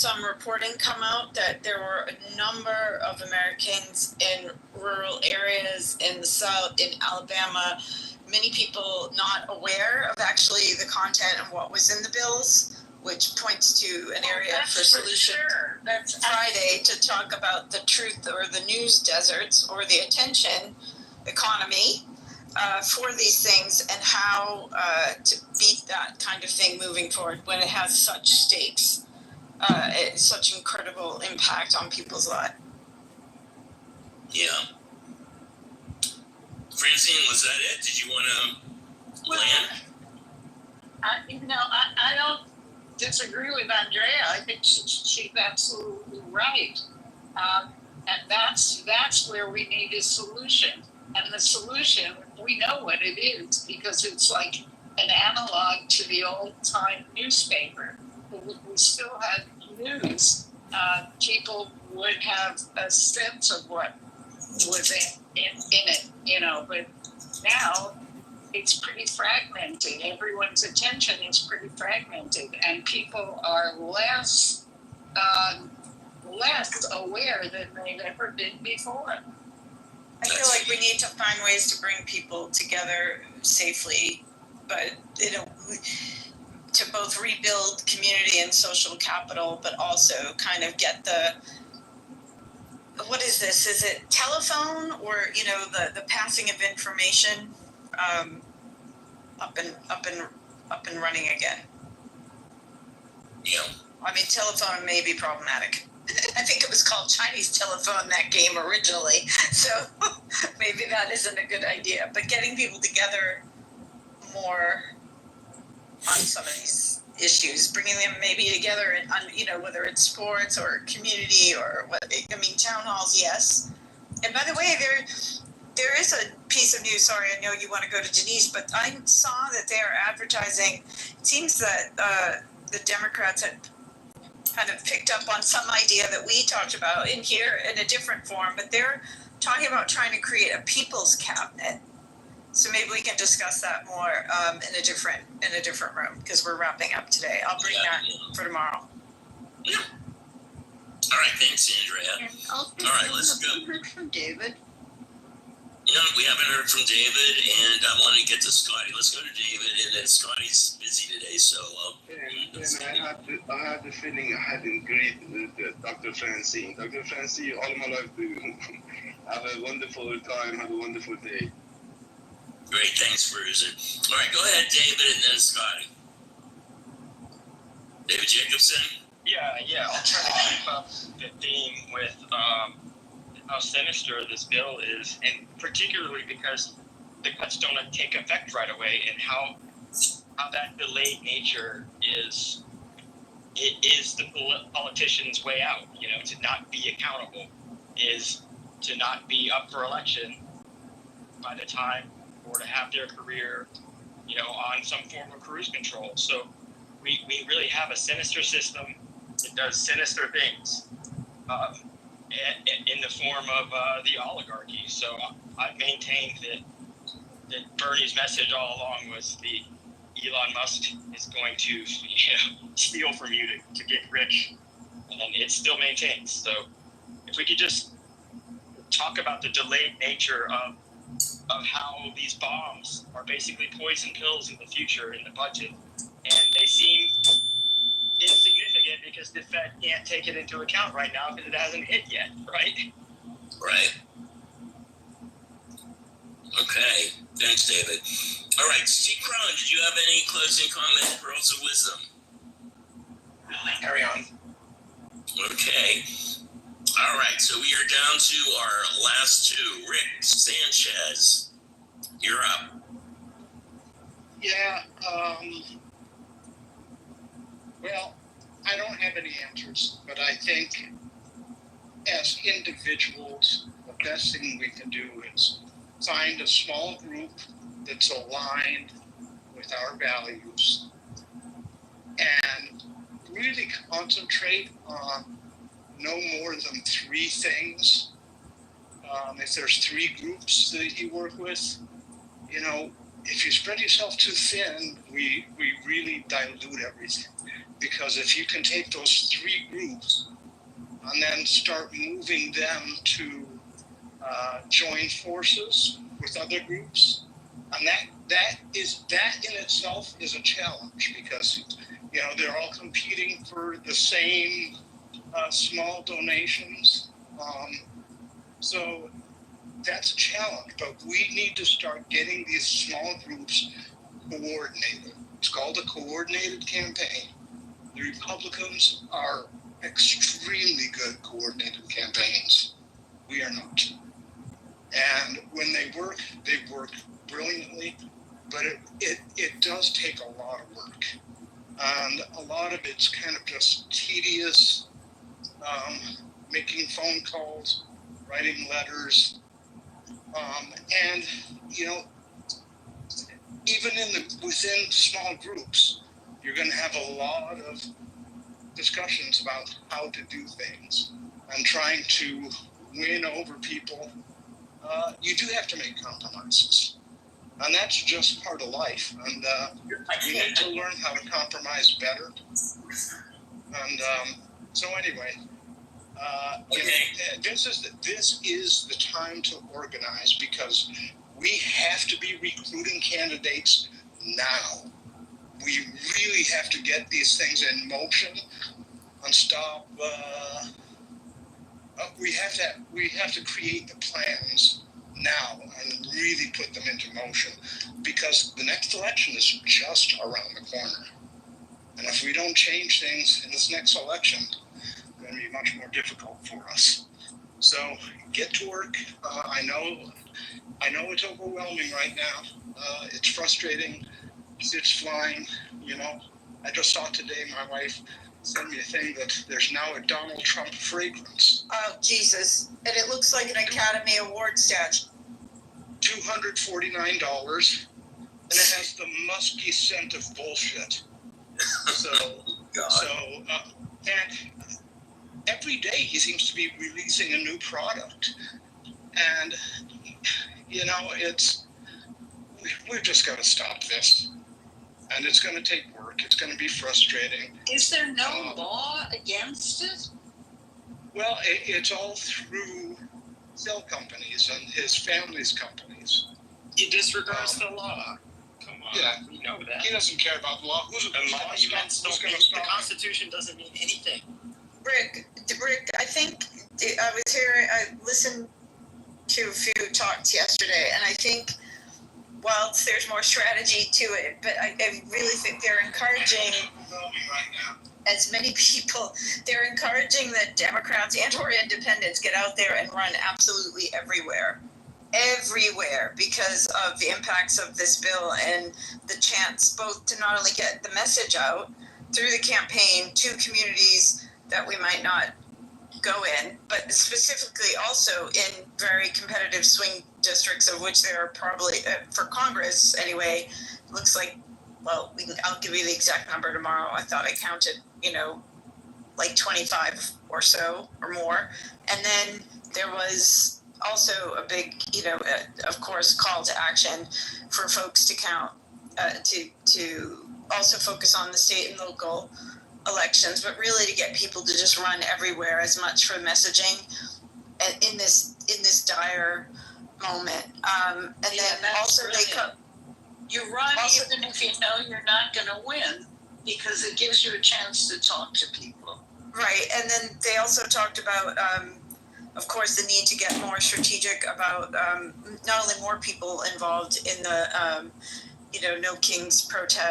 some reporting come out that there were a number of Americans in rural areas in the South, in Alabama, many people not aware of actually the content and what was in the bills, which points to an area for solution. Sure. That's Friday to talk about the truth or the news deserts or the attention economy for these things and how to beat that kind of thing moving forward when it has such stakes. Such incredible impact on people's lives. Yeah. Francine, was that it? Did you want to land? I don't disagree with Andrea. I think she's absolutely right. And that's where we need a solution. And the solution, we know what it is because it's like an analog to the old-time newspaper. If we still had news, people would have a sense of what was in it, but now it's pretty fragmented. Everyone's attention is pretty fragmented, and people are less aware than they've ever been before. I feel like we need to find ways to bring people together safely, but to both rebuild community and social capital, but also kind of get what is this? Is it telephone or, the passing of information up and running again? Yeah. I mean, telephone may be problematic. I think it was called Chinese telephone, that game originally. So maybe that isn't a good idea, but getting people together more on some of these issues, bringing them maybe together and, whether it's sports or community or town halls, yes. And by the way, there is a piece of news, sorry, I know you want to go to Denise, but I saw that they are advertising, it seems that the Democrats had kind of picked up on some idea that we talked about in here in a different form, but they're talking about trying to create a people's cabinet. So maybe we can discuss that more in a different room because we're wrapping up today. I'll bring that for tomorrow. Yeah. All right, thanks, Andrea. All right, let's go. We heard from David. No, we haven't heard from David, and I want to get to Scotty. Let's go to David, and then Scotty's busy today, so. I had the feeling I hadn't agreed with Dr. Francine. Dr. Francine, all my life, have a wonderful time, have a wonderful day. Great, thanks, Bruiser. All right, go ahead, David, and then Scotty. David Jacobson? Yeah, I'll try to keep up the theme with how sinister this bill is, and particularly because the cuts don't take effect right away, and how that delayed nature is the politician's way out. To not be accountable is to not be up for election by the time, or to have their career, on some form of cruise control. So we really have a sinister system that does sinister things. In the form of the oligarchy. So I've maintained that Bernie's message all along was the Elon Musk is going to steal from you to get rich, and it still maintains. So if we could just talk about the delayed nature of how these bombs are basically poison pills in the future in the budget, and they seem insignificant because the Fed can't take it into account right now because it hasn't hit yet, right? Right. Okay. Thanks, David. All right, Steve Crone, did you have any closing comments, pearls of wisdom? Carry on. Okay. All right, so we are down to our last two. Rick Sanchez, you're up. Yeah, well, I don't have any answers, but I think as individuals, the best thing we can do is find a small group that's aligned with our values and really concentrate on no more than 3 things. If there's 3 groups that you work with, if you spread yourself too thin, we really dilute everything. Because if you can take those 3 groups and then start moving them to join forces with other groups, and that in itself is a challenge, because they're all competing for the same small donations. So that's a challenge, but we need to start getting these small groups coordinated. It's called a coordinated campaign. The Republicans are extremely good coordinated campaigns. We are not. And when they work brilliantly, but it does take a lot of work. And a lot of it's kind of just tedious, making phone calls, writing letters, and even within small groups, you're going to have a lot of discussions about how to do things and trying to win over people. You do have to make compromises, and that's just part of life. And we need to learn how to compromise better. And so anyway, this is the time to organize, because we have to be recruiting candidates now. We really have to get these things in motion and stop. We have to create the plans now and really put them into motion, because the next election is just around the corner. And if we don't change things in this next election, it's going to be much more difficult for us. So get to work. I know it's overwhelming right now. It's frustrating. It's flying. I just saw today my wife sent me a thing that there's now a Donald Trump fragrance. Oh, Jesus. And it looks like an Academy Award statue. $249, and it has the musky scent of bullshit. And every day he seems to be releasing a new product, and we've just got to stop this, and it's going to take work. It's going to be frustrating. Is there no law against it? Well, it's all through cell companies and his family's companies. He disregards the law. Come on, Yeah. we know that. He doesn't care about the law. The Constitution doesn't mean anything. Rick, I think I listened to a few talks yesterday, and I think while there's more strategy to it, but I really think they're encouraging as many people. They're encouraging that Democrats and or independents get out there and run absolutely everywhere, because of the impacts of this bill and the chance both to not only get the message out through the campaign to communities that we might not go in, but specifically also in very competitive swing districts, of which there are probably, for Congress anyway, looks like, well, I'll give you the exact number tomorrow. I thought I counted, like 25 or so or more. And then there was also a big, of course, call to action for folks to count, to also focus on the state and local elections, but really to get people to just run everywhere as much for messaging in this dire moment. And then also you run even if you know you're not going to win, because it gives you a chance to talk to people. Right, and then they also talked about, of course, the need to get more strategic about not only more people involved in the, No Kings protest,